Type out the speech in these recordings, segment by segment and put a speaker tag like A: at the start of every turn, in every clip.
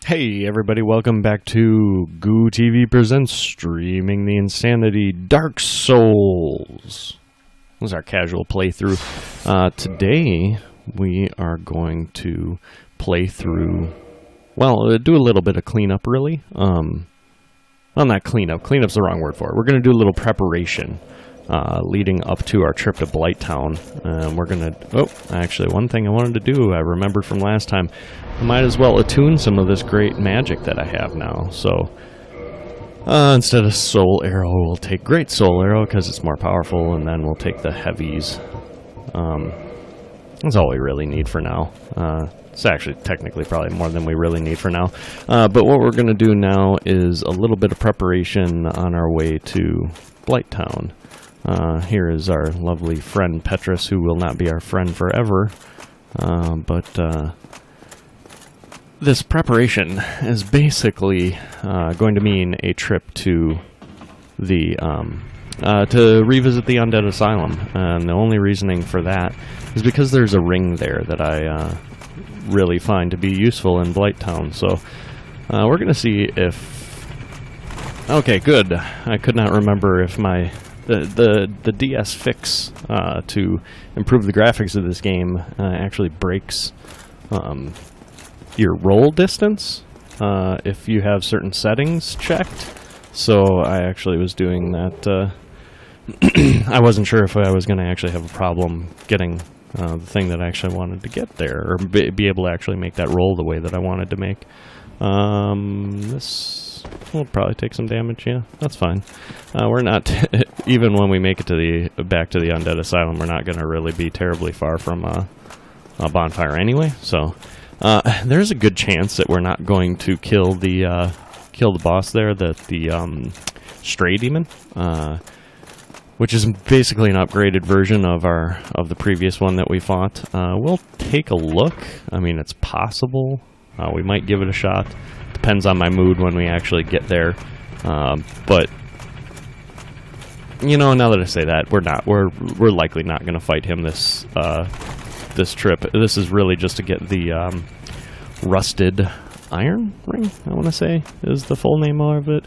A: Hey everybody, welcome back to Goo TV Presents Streaming the Insanity Dark Souls. This is our casual playthrough. Today we are going to play through, well, do a little bit of cleanup really. Well, not cleanup. Cleanup's the wrong word for it. We're going to do a little preparation leading up to our trip to Blighttown. We're going to... Oh, actually, one thing I wanted to do, I remembered from last time, I might as well attune some of this great magic that I have now. So, instead of Soul Arrow, we'll take Great Soul Arrow because it's more powerful, and then we'll take the Heavies. That's all we really need for now. It's actually technically probably more than we really need for now. But what we're going to do now is a little bit of preparation on our way to Blighttown. Here is our lovely friend Petrus, who will not be our friend forever. But this preparation is basically going to mean a trip to the to revisit the Undead Asylum. And the only reasoning for that is because there's a ring there that I really find to be useful in Blighttown. So we're going to see if... Okay, good. I could not remember if my... The DS fix to improve the graphics of this game actually breaks your roll distance if you have certain settings checked. So I actually was doing that. I wasn't sure if I was going to actually have a problem getting the thing that I actually wanted to get there, or be able to actually make that roll the way that I wanted to make. This will probably take some damage, yeah, that's fine. We're not, even when we make it to back to the Undead Asylum, we're not going to really be terribly far from a bonfire anyway, so there's a good chance that we're not going to kill the boss there, the Stray Demon, which is basically an upgraded version of the previous one that we fought. We'll take a look. I mean, it's possible. We might give it a shot. Depends on my mood when we actually get there. But you know, now that I say that, we're likely not going to fight him this trip. This is really just to get the rusted iron ring, I want to say is the full name of it.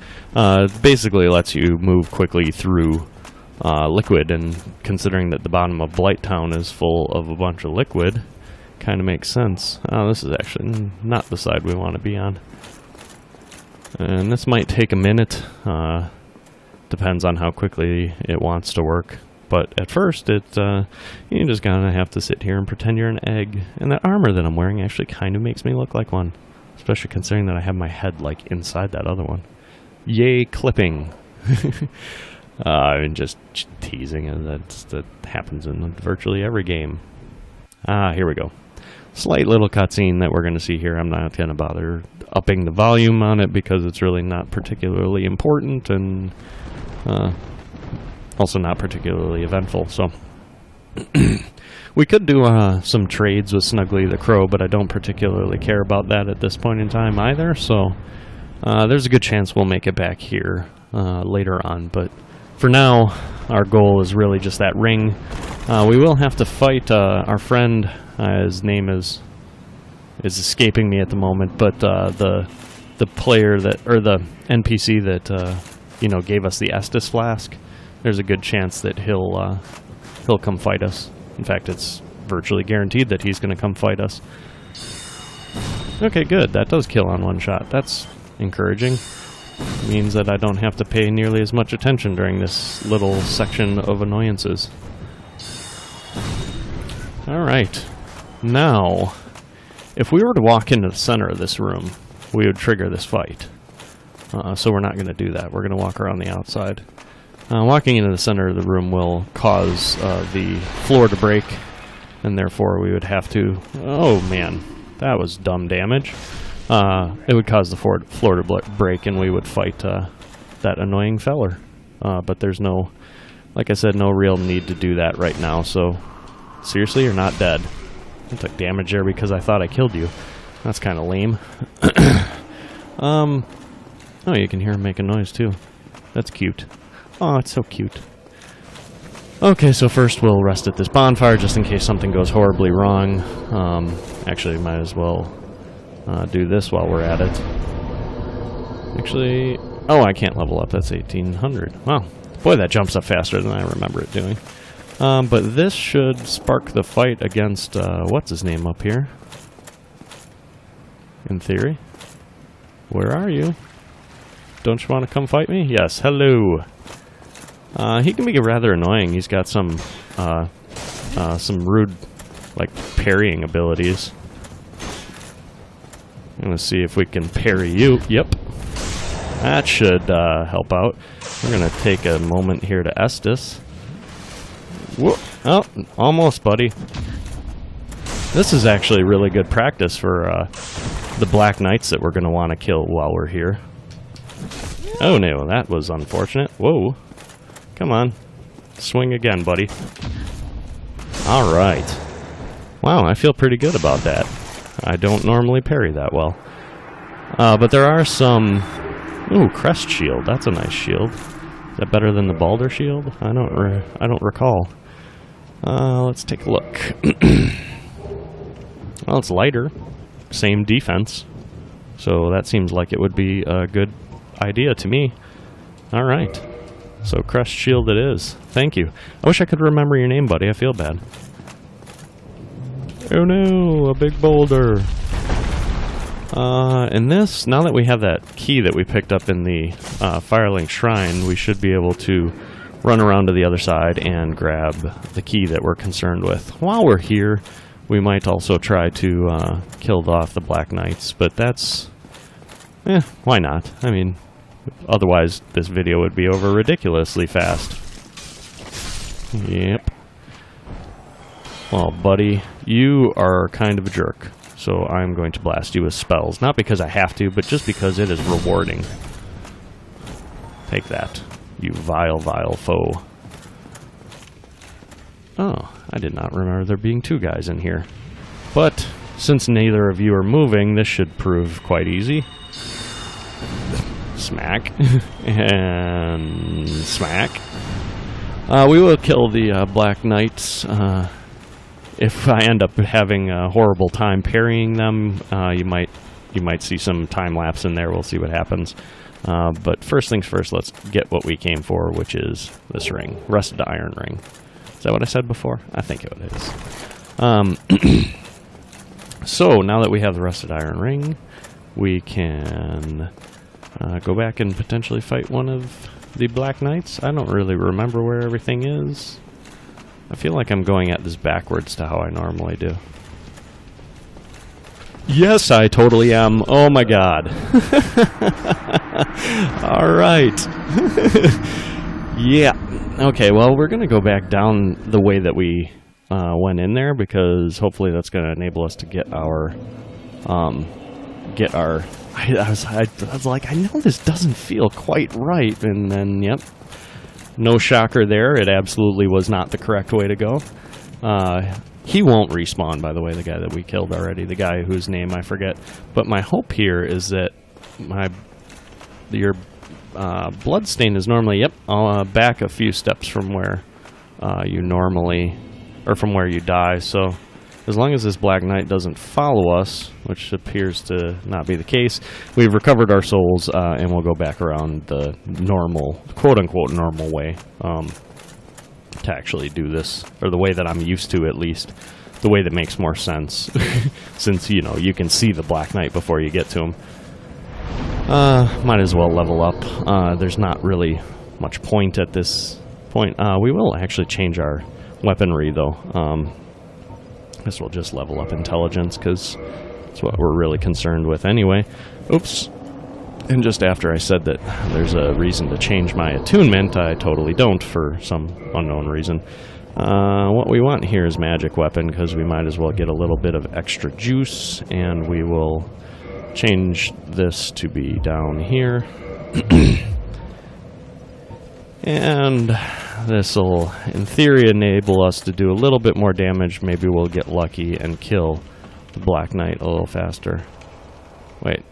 A: Basically lets you move quickly through liquid, and considering that the bottom of Blighttown is full of a bunch of liquid, kind of makes sense. Oh, this is actually not the side we want to be on. And this might take a minute. Depends on how quickly it wants to work. But at first, you just gonna have to sit here and pretend you're an egg. And that armor that I'm wearing actually kind of makes me look like one. Especially considering that I have my head, like, inside that other one. Yay, clipping! I'm just teasing, and that happens in virtually every game. Here we go. Slight little cutscene that we're going to see here. I'm not going to bother upping the volume on it because it's really not particularly important, and also not particularly eventful. So we could do some trades with Snuggly the Crow, but I don't particularly care about that at this point in time either. So there's a good chance we'll make it back here later on. But for now, our goal is really just that ring. We will have to fight our friend. His name is escaping me at the moment, but the player that, or the NPC that gave us the Estus flask, there's a good chance that he'll come fight us. In fact, it's virtually guaranteed that he's going to come fight us. Okay, good. That does kill on one shot. That's encouraging. It means that I don't have to pay nearly as much attention during this little section of annoyances. Alright. Now, if we were to walk into the center of this room, we would trigger this fight. So we're not going to do that. We're going to walk around the outside. Walking into the center of the room will cause the floor to break, and therefore we would have to... Oh man, that was dumb damage. It would cause the floor to break, and we would fight that annoying feller. But there's no, like I said, no real need to do that right now, so... Seriously, you're not dead. I took damage there because I thought I killed you. That's kind of lame. Oh, you can hear him making noise too. That's cute. Oh, it's so cute. Okay, so first we'll rest at this bonfire just in case something goes horribly wrong. Actually, might as well do this while we're at it. Actually, oh, I can't level up. That's 1800. Wow. Boy, that jumps up faster than I remember it doing. But this should spark the fight against, what's his name up here? In theory. Where are you? Don't you want to come fight me? Yes, hello. He can be rather annoying. He's got some rude, like, parrying abilities. I'm going to see if we can parry you. Yep. That should help out. We're going to take a moment here to Estus. Whoa. Oh, almost, buddy. This is actually really good practice for the Black Knights that we're going to want to kill while we're here. Oh no, that was unfortunate. Whoa. Come on. Swing again, buddy. Alright. Wow, I feel pretty good about that. I don't normally parry that well. But there are some... Ooh, Crest Shield. That's a nice shield. Is that better than the Balder Shield? I don't recall. Let's take a look. Well, it's lighter. Same defense. So that seems like it would be a good idea to me. Alright. So Crest Shield it is. Thank you. I wish I could remember your name, buddy. I feel bad. Oh no, a big boulder. And this, now that we have that key that we picked up in the Firelink Shrine, we should be able to run around to the other side and grab the key that we're concerned with. While we're here, we might also try to kill off the Black Knights, but that's... why not? I mean, otherwise this video would be over ridiculously fast. Yep. Well, buddy, you are kind of a jerk. So I'm going to blast you with spells. Not because I have to, but just because it is rewarding. Take that, you vile, vile foe. Oh, I did not remember there being two guys in here. But since neither of you are moving, this should prove quite easy. Smack. And smack. We will kill the Black Knights. If I end up having a horrible time parrying them, you might see some time lapse in there. We'll see what happens. But first things first, let's get what we came for, which is this ring, Rusted Iron Ring. Is that what I said before? I think it is. So now that we have the Rusted Iron Ring, we can go back and potentially fight one of the Black Knights. I don't really remember where everything is. I feel like I'm going at this backwards to how I normally do. Yes, I totally am. Oh my god. Alright. Yeah. Okay, well, we're going to go back down the way that we went in there, because hopefully that's going to enable us to get our... I was like, I know this doesn't feel quite right, and then, yep. No shocker there. It absolutely was not the correct way to go. He won't respawn, by the way, the guy that we killed already, the guy whose name I forget. But my hope here is that your bloodstain is normally, yep, back a few steps from where you normally, or from where you die. So as long as this Black Knight doesn't follow us, which appears to not be the case, we've recovered our souls, and we'll go back around the normal, quote-unquote normal way, to actually do this, or the way that I'm used to, at least. The way that makes more sense, since, you know, you can see the Black Knight before you get to him. Might as well level up. There's not really much point at this point. We will actually change our weaponry, though. This will just level up intelligence, because that's what we're really concerned with anyway. Oops. And just after I said that there's a reason to change my attunement, I totally don't for some unknown reason. What we want here is magic weapon, because we might as well get a little bit of extra juice, and we will change this to be down here. And this will, in theory, enable us to do a little bit more damage. Maybe we'll get lucky and kill the Black Knight a little faster. Wait,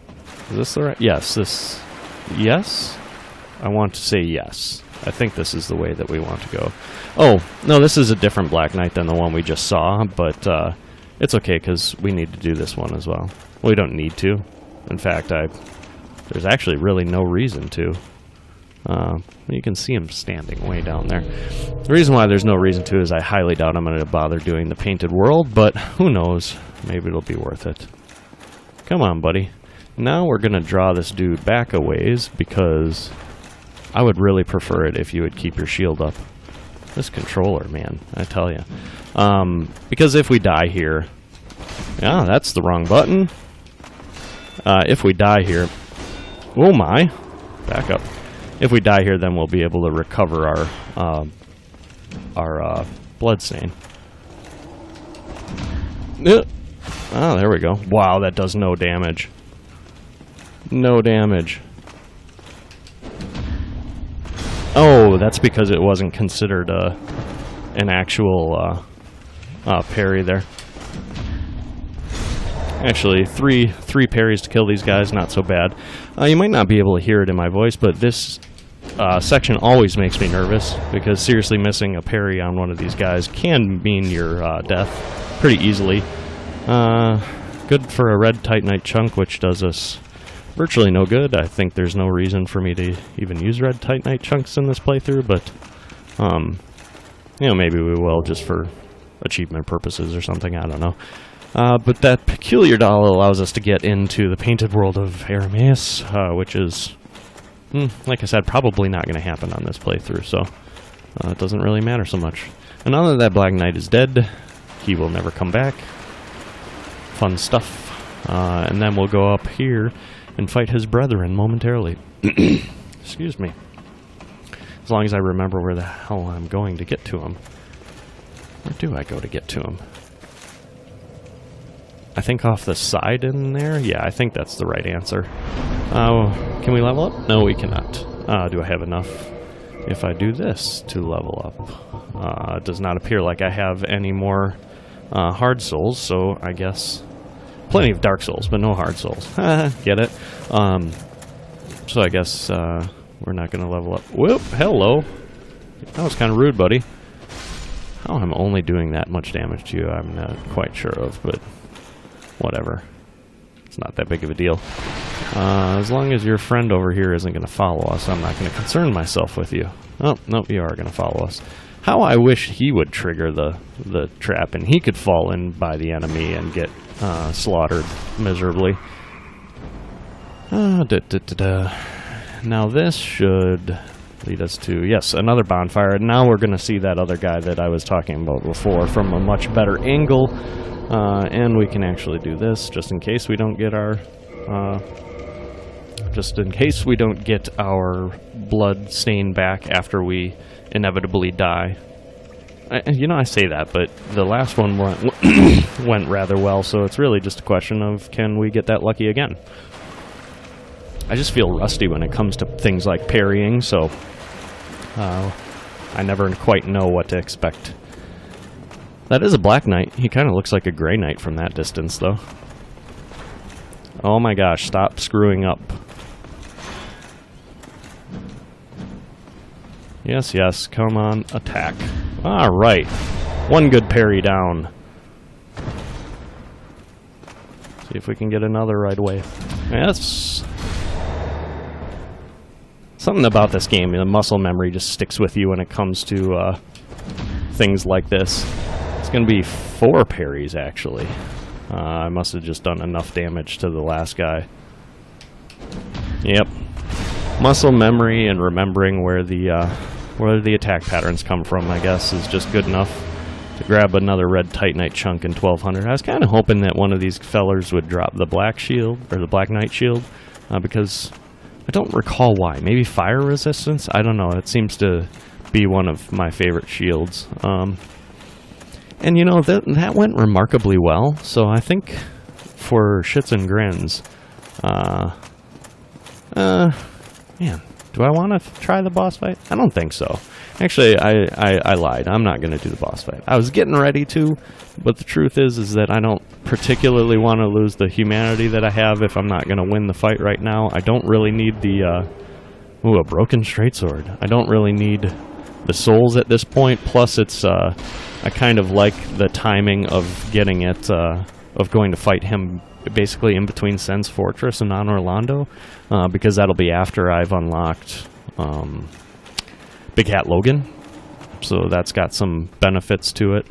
A: is this the right? Yes, this... Yes? I want to say yes. I think this is the way that we want to go. Oh, no, this is a different Black Knight than the one we just saw, but It's okay, because we need to do this one as well. We don't need to. In fact, there's actually really no reason to. You can see him standing way down there. The reason why there's no reason to is I highly doubt I'm going to bother doing the painted world, but who knows? Maybe it'll be worth it. Come on, buddy. Now we're going to draw this dude back a ways, because I would really prefer it if you would keep your shield up. This controller, man, I tell you. Because if we die here... Yeah, that's the wrong button. If we die here... Oh my! Back up. If we die here, then we'll be able to recover our blood stain. Oh, there we go. Wow, that does no damage. No damage. Oh, that's because it wasn't considered an actual parry there. Actually, three parries to kill these guys, not so bad. You might not be able to hear it in my voice, but this section always makes me nervous, because seriously missing a parry on one of these guys can mean your death pretty easily. Good for a red Titanite chunk, which does us virtually no good. I think there's no reason for me to even use red Titanite chunks in this playthrough, but you know, maybe we will just for achievement purposes or something, I don't know. But that peculiar doll allows us to get into the painted world of Arameus, which is, like I said, probably not going to happen on this playthrough, so it doesn't really matter so much. And now that Black Knight is dead, he will never come back. Fun stuff. And then we'll go up here and fight his brethren momentarily. Excuse me. As long as I remember where the hell I'm going to get to him. Where do I go to get to him? I think off the side in there? Yeah, I think that's the right answer. Can we level up? No, we cannot. Do I have enough if I do this to level up? It does not appear like I have any more hard souls, so I guess... Plenty of dark souls, but no hard souls. Get it? So I guess we're not going to level up. Whoop! Hello! That was kind of rude, buddy. How I'm only doing that much damage to you, I'm not quite sure of, but whatever. It's not that big of a deal. As long as your friend over here isn't going to follow us, I'm not going to concern myself with you. Oh, nope, you are going to follow us. How I wish he would trigger the trap and he could fall in by the enemy and get slaughtered miserably. Now this should lead us to, yes, another bonfire. And now we're going to see that other guy that I was talking about before from a much better angle. And we can actually do this just in case we don't get our blood stain back after we inevitably die. You know, I say that, but the last one went rather well, so it's really just a question of, can we get that lucky again? I just feel rusty when it comes to things like parrying, so I never quite know what to expect. That is a Black Knight. He kind of looks like a Grey Knight from that distance, though. Oh my gosh, stop screwing up. Yes, yes, come on, attack. Alright, one good parry down. See if we can get another right away. Yes. Something about this game, the muscle memory just sticks with you when it comes to things like this. It's going to be 4 parries, actually. I must have just done enough damage to the last guy. Yep. Muscle memory and remembering where the attack patterns come from, I guess, is just good enough to grab another red Titanite chunk in 1200. I was kind of hoping that one of these fellers would drop the black shield, or the Black Knight shield, because I don't recall why. Maybe fire resistance? I don't know. It seems to be one of my favorite shields. And you know, that went remarkably well, so I think for shits and grins, man, do I want to try the boss fight? I don't think so. Actually, I lied. I'm not going to do the boss fight. I was getting ready to, but the truth is that I don't particularly want to lose the humanity that I have if I'm not going to win the fight right now. I don't really need the, a broken straight sword. I don't really need the souls at this point. Plus, it's I kind of like the timing of getting it, of going to fight him basically in between Sen's Fortress and on Orlando, because that'll be after I've unlocked Big Hat Logan. So that's got some benefits to it.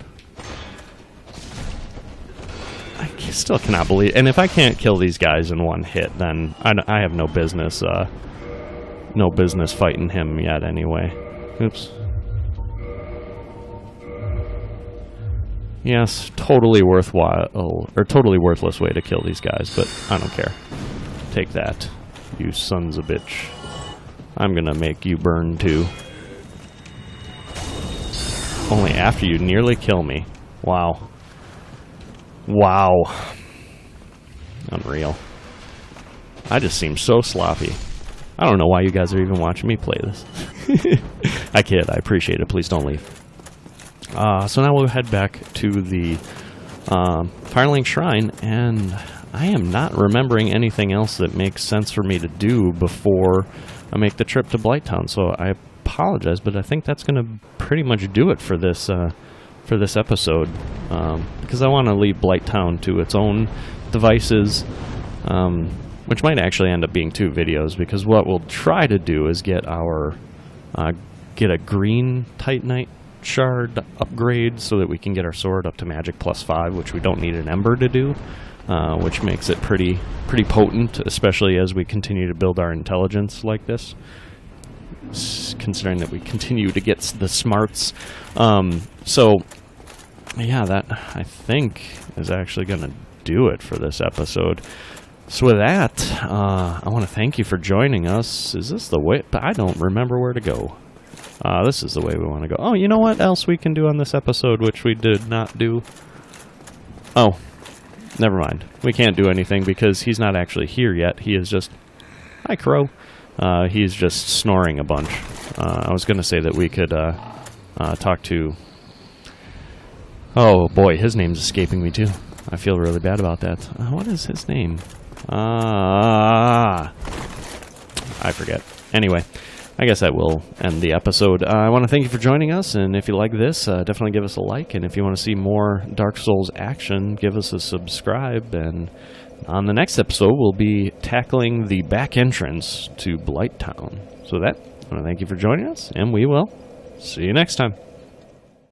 A: I still cannot believe, and if I can't kill these guys in one hit, then I have no business fighting him yet anyway. Oops. Yes, totally worthwhile, or totally worthless way to kill these guys, but I don't care. Take that, you sons of bitch. I'm gonna make you burn too. Only after you nearly kill me. Wow. Wow. Unreal. I just seem so sloppy. I don't know why you guys are even watching me play this. I kid, I appreciate it. Please don't leave. So now we'll head back to the Firelink Shrine, and I am not remembering anything else that makes sense for me to do before I make the trip to Blighttown. So I apologize, but I think that's going to pretty much do it for this episode, because I want to leave Blighttown to its own devices, which might actually end up being 2 videos, because what we'll try to do is get our get a green Titanite shard upgrade so that we can get our sword up to magic +5, which we don't need an ember to do, which makes it pretty potent, especially as we continue to build our intelligence like this, considering that we continue to get the smarts. So yeah, that I think is actually going to do it for this episode. So with that, I want to thank you for joining us. Is this the way? I don't remember where to go. This is the way we want to go. Oh, you know what else we can do on this episode, which we did not do? Oh, never mind. We can't do anything because he's not actually here yet. He is just... Hi, Crow. He's just snoring a bunch. I was going to say that we could talk to... Oh, boy, his name's escaping me, too. I feel really bad about that. What is his name? I forget. Anyway, I guess that will end the episode. I want to thank you for joining us, and if you like this, definitely give us a like, and if you want to see more Dark Souls action, give us a subscribe, and on the next episode, we'll be tackling the back entrance to Blighttown. So I want to thank you for joining us, and we will see you next time.